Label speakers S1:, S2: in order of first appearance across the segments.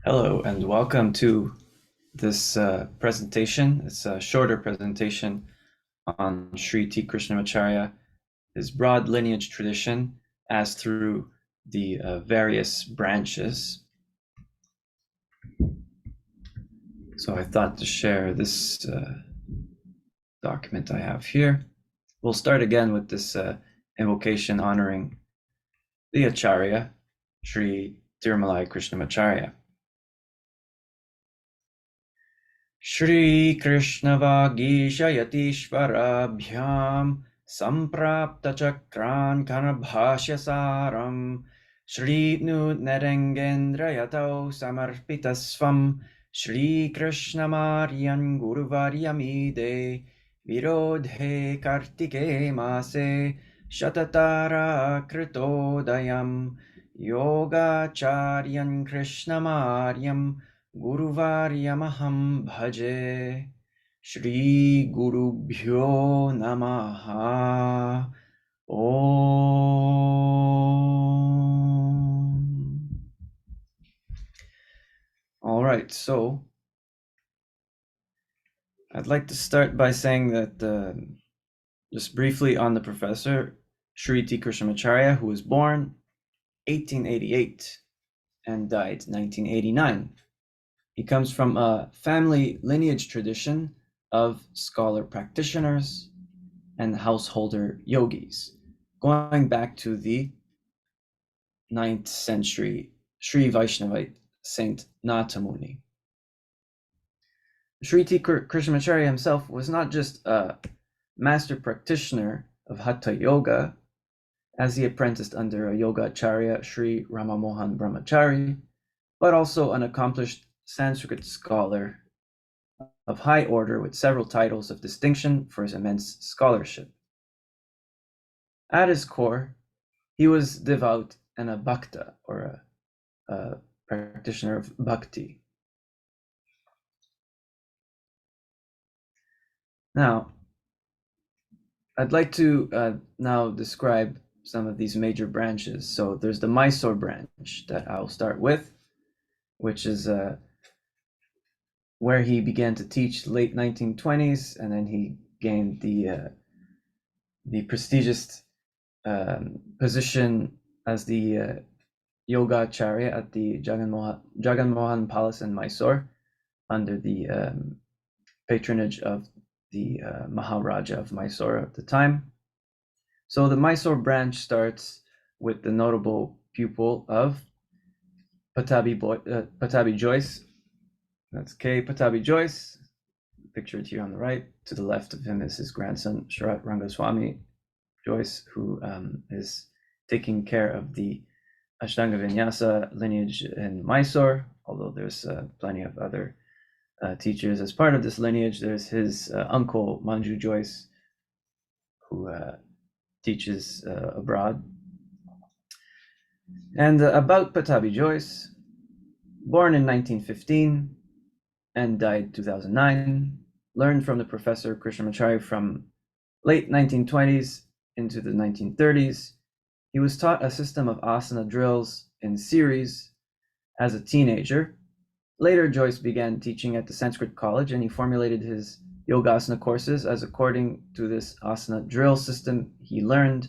S1: Hello and welcome to this presentation. It's a shorter presentation on Sri T. Krishnamacharya, his broad lineage tradition as through the various branches. So I thought to share this document I have here. We'll start again with this invocation honoring the Acharya, Sri Tirumalai Krishnamacharya. श्रीकृष्णवागीशयतीश्वराभ्यां सम्प्राप्तचक्राङ्कणभाष्यसारं श्रीनुतनरेङ्गेन्द्रयतौ समर्पितस्वं श्रीकृष्णमार्यं गुरुवर्यमीदे विरोधे कार्तिके मासे शतताराकृतोदयं योगाचार्यं कृष्णमार्यं गुरुवार्यमहं भजे श्रीगुरुभ्यो नमः Om. All right, so I'd like to start by saying that just briefly on the professor, Sri T. Krishnamacharya, who was born 1888 and died 1989. He comes from a family lineage tradition of scholar practitioners and householder yogis, going back to the 9th century Sri Vaishnavite Saint Natamuni. Sri T. Krishnamacharya himself was not just a master practitioner of Hatha Yoga, as he apprenticed under a Yogacharya Sri Ramamohan Brahmachari, but also an accomplished Sanskrit scholar of high order with several titles of distinction for his immense scholarship. At his core, he was devout and a bhakta, or a practitioner of bhakti. Now, I'd like to now describe some of these major branches. So there's the Mysore branch that I'll start with, which is where he began to teach late 1920s, and then he gained the prestigious position as the Yogacharya at the Jagan Mohan Palace in Mysore under the patronage of the Maharaja of Mysore at the time. So the Mysore branch starts with the notable pupil of Patabi Jois. That's K. Patabi Jois, pictured here on the right. To the left of him is his grandson, Sharat Rangaswamy Jois, who is taking care of the Ashtanga Vinyasa lineage in Mysore, although there's plenty of other teachers as part of this lineage. There's his uncle, Manju Jois, who teaches abroad. And about Patabi Jois, born in 1915 and died 2009, learned from the professor Krishnamacharya from late 1920s into the 1930s. He was taught a system of asana drills in series as a teenager. Later, Jois began teaching at the Sanskrit College, and he formulated his Yogasana courses as according to this asana drill system he learned,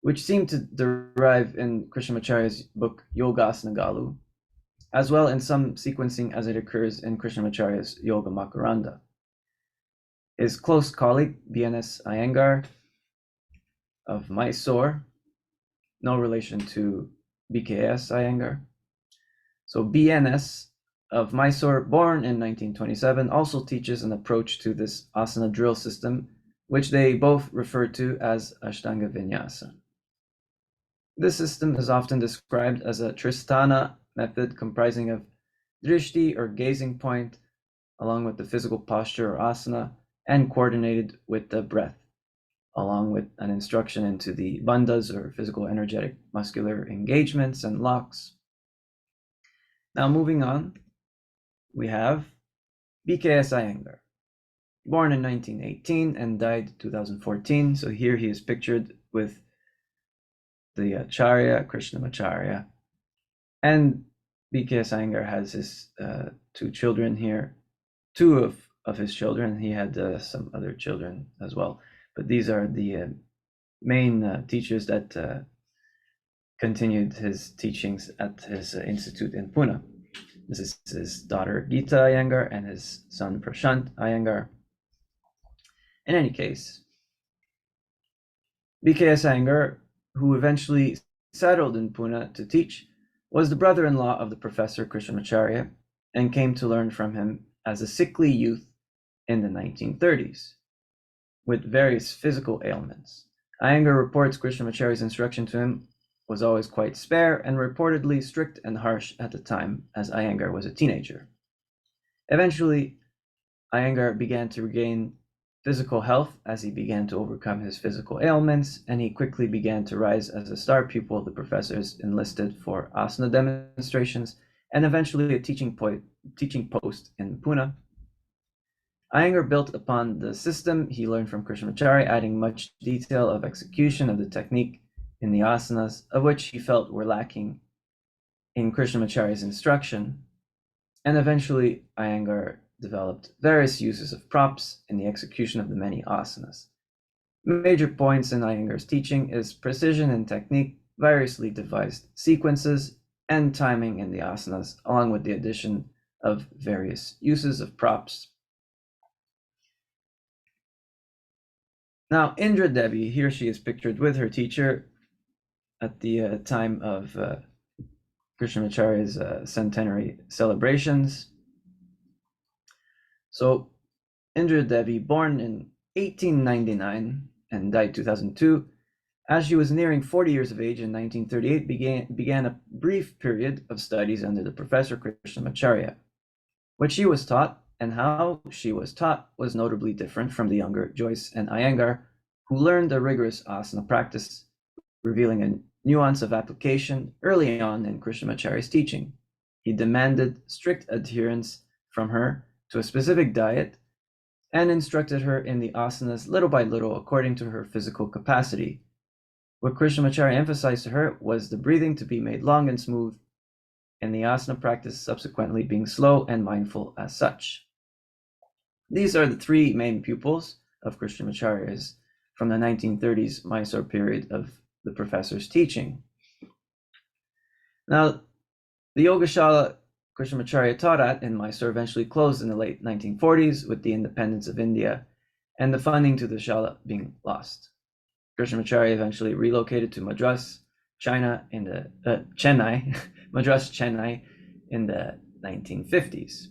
S1: which seemed to derive in Krishnamacharya's book Yogasana Galu, as well in some sequencing as it occurs in Krishnamacharya's Yoga Makaranda. His close colleague, BNS Iyengar of Mysore, no relation to BKS Iyengar. So BNS of Mysore, born in 1927, also teaches an approach to this asana drill system, which they both refer to as Ashtanga Vinyasa. This system is often described as a Tristana method comprising of drishti or gazing point, along with the physical posture or asana, and coordinated with the breath, along with an instruction into the bandhas or physical energetic muscular engagements and locks. Now moving on, we have BKS Iyengar, born in 1918 and died 2014. So here he is pictured with the Acharya, Krishnamacharya. And B.K.S. Iyengar has his two children here. Two of his children. He had some other children as well. But these are the main teachers that continued his teachings at his institute in Pune. This is his daughter Gita Iyengar and his son Prashant Iyengar. In any case, B.K.S. Iyengar, who eventually settled in Pune to teach, was the brother-in-law of the professor Krishnamacharya and came to learn from him as a sickly youth in the 1930s with various physical ailments. Iyengar reports Krishnamacharya's instruction to him was always quite spare and reportedly strict and harsh at the time, as Iyengar was a teenager. Eventually, Iyengar began to regain physical health as he began to overcome his physical ailments, and he quickly began to rise as a star pupil of the professors enlisted for asana demonstrations and eventually a teaching post in Pune. Iyengar built upon the system he learned from Krishnamacharya, adding much detail of execution of the technique in the asanas, of which he felt were lacking in Krishnamacharya's instruction. And eventually, Iyengar developed various uses of props in the execution of the many asanas. Major points in Iyengar's teaching is precision in technique, variously devised sequences, and timing in the asanas, along with the addition of various uses of props. Now, Indra Devi, here she is pictured with her teacher at the time of Krishnamacharya's centenary celebrations. So, Indra Devi, born in 1899 and died 2002, as she was nearing 40 years of age in 1938, began a brief period of studies under the professor Krishnamacharya. What she was taught and how she was taught was notably different from the younger Joyce and Iyengar, who learned a rigorous asana practice, revealing a nuance of application early on in Krishnamacharya's teaching. He demanded strict adherence from her to a specific diet and instructed her in the asanas little by little according to her physical capacity. What Krishnamacharya emphasized to her was the breathing to be made long and smooth, and the asana practice subsequently being slow and mindful as such. These are the three main pupils of Krishnamacharya's from the 1930s Mysore period of the professor's teaching. Now, the Yogashala Krishnamacharya taught at in Mysore eventually closed in the late 1940s with the independence of India and the funding to the Shala being lost. Krishnamacharya eventually relocated to Madras, China in the Chennai, Madras, Chennai in the 1950s.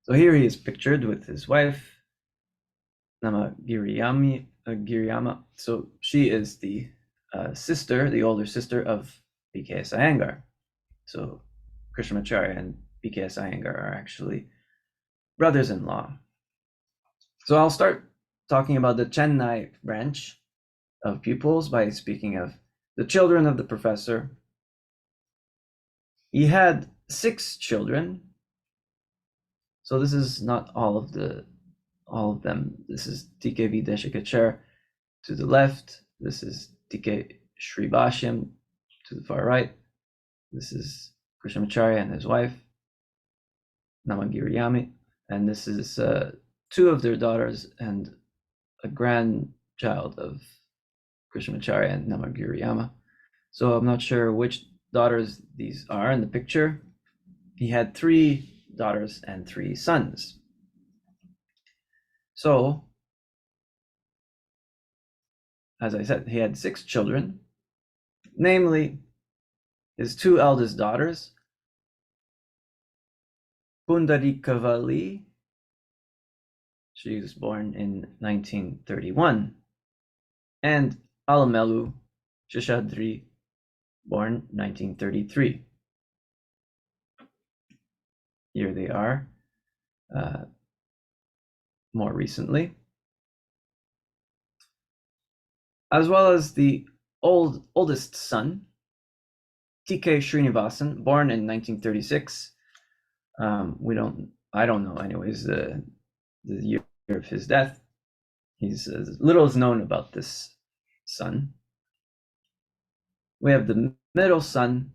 S1: So here he is pictured with his wife, Nama Giriyama. So she is the sister, the older sister of B.K.S. Iyengar. So Krishnamacharya and B.K.S. Iyengar are actually brothers-in-law. So I'll start talking about the Chennai branch of pupils by speaking of the children of the professor. He had 6 children. So this is not all of them. This is TKV Deshikachar to the left. This is TK Shribashyam to the far right. This is Krishnamacharya and his wife, Namagiriyami. And this is 2 of their daughters and a grandchild of Krishnamacharya and Namagiriyama. So I'm not sure which daughters these are in the picture. He had 3 daughters and 3 sons. So, as I said, he had 6 children, namely his 2 eldest daughters, Pundarikavali, she was born in 1931, and Alamelu Sheshadri, born 1933. Here they are, more recently. As well as the oldest son, TK Srinivasan, born in 1936. I don't know anyways, the year of his death. Little is known about this son. We have the middle son,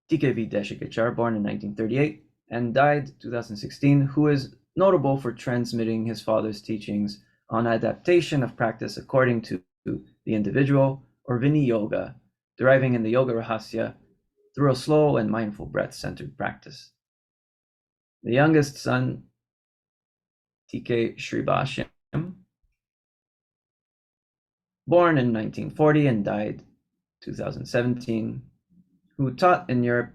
S1: TKV Deshikachar, born in 1938 and died 2016, who is notable for transmitting his father's teachings on adaptation of practice according to the individual, or Vini Yoga, deriving in the Yoga Rahasya through a slow and mindful breath-centered practice. The youngest son, TK Sribashyam, born in 1940 and died 2017, who taught in Europe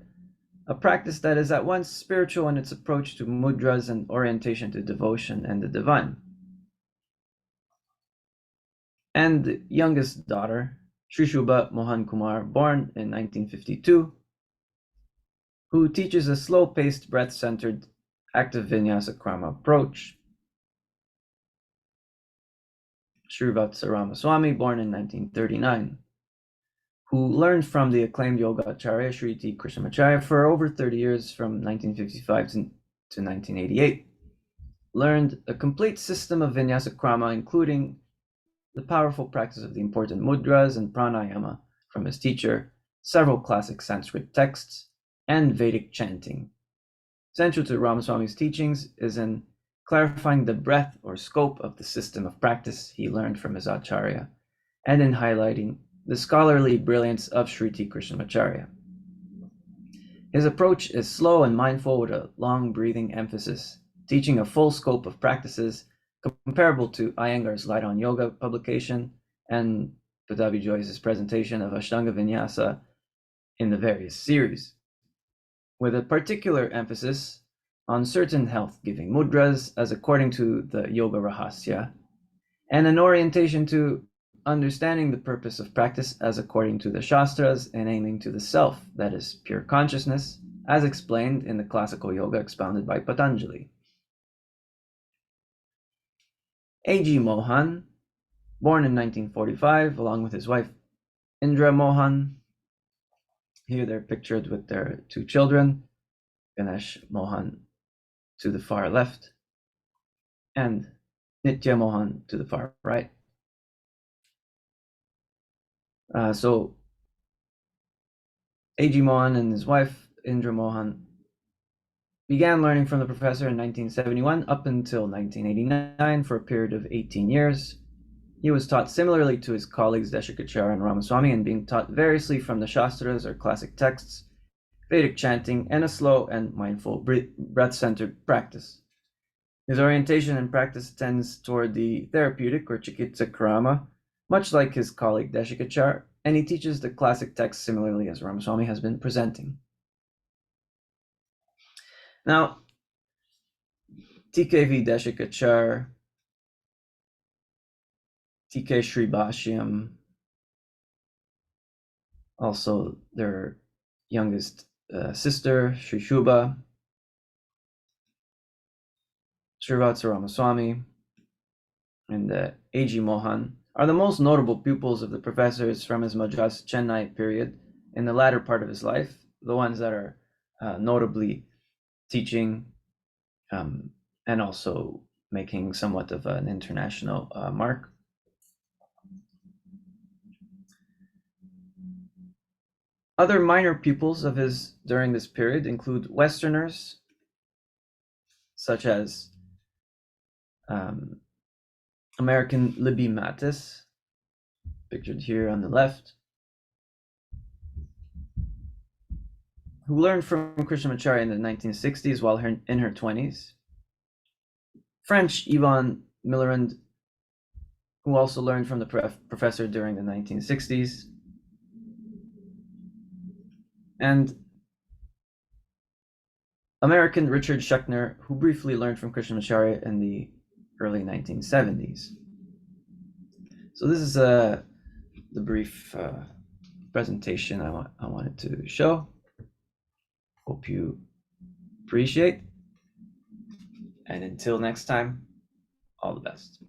S1: a practice that is at once spiritual in its approach to mudras and orientation to devotion and the divine. And the youngest daughter, Sri Shubha Mohan Kumar, born in 1952, who teaches a slow-paced, breath-centered, active Vinyasa Krama approach. Srivatsa Ramaswamy, born in 1939, who learned from the acclaimed yoga acharya Sri T. Krishnamacharya for over 30 years from 1955 to 1988. Learned a complete system of Vinyasa Krama, including the powerful practice of the important mudras and pranayama from his teacher, several classic Sanskrit texts, and Vedic chanting. Central to Ramaswamy's teachings is in clarifying the breadth or scope of the system of practice he learned from his acharya, and in highlighting the scholarly brilliance of Sri T. Krishnamacharya. His approach is slow and mindful with a long breathing emphasis, teaching a full scope of practices comparable to Iyengar's Light on Yoga publication and Pattabhi Jois's presentation of Ashtanga Vinyasa in the various series, with a particular emphasis on certain health-giving mudras as according to the Yoga Rahasya, and an orientation to understanding the purpose of practice as according to the Shastras and aiming to the self, that is, pure consciousness, as explained in the classical yoga expounded by Patanjali. A.G. Mohan, born in 1945, along with his wife Indra Mohan. Here they're pictured with their two children, Ganesh Mohan to the far left, and Nitya Mohan to the far right. So A.G. Mohan and his wife, Indra Mohan, began learning from the professor in 1971 up until 1989 for a period of 18 years. He was taught similarly to his colleagues Deshikachar and Ramaswamy, and being taught variously from the Shastras or classic texts, Vedic chanting, and a slow and mindful breath-centered practice. His orientation and practice tends toward the therapeutic or Chikitsa Krama, much like his colleague Deshikachar, and he teaches the classic texts similarly as Ramaswamy has been presenting. Now, TKV Deshikachar, TK Sribashyam, also their youngest sister, Sri Shubha, Srivatsa Ramaswamy, and A.G. Mohan are the most notable pupils of the professors from his Madras Chennai period in the latter part of his life, the ones that are notably teaching and also making somewhat of an international mark. Other minor pupils of his during this period include Westerners, such as American Libby Mattis, pictured here on the left, who learned from Krishnamacharya in the 1960s while in her 20s. French Yvonne Millerand, who also learned from the professor during the 1960s. And American Richard Schechner, who briefly learned from Krishnamacharya in the early 1970s. So this is the brief presentation I wanted to show. Hope you appreciate. And until next time, all the best.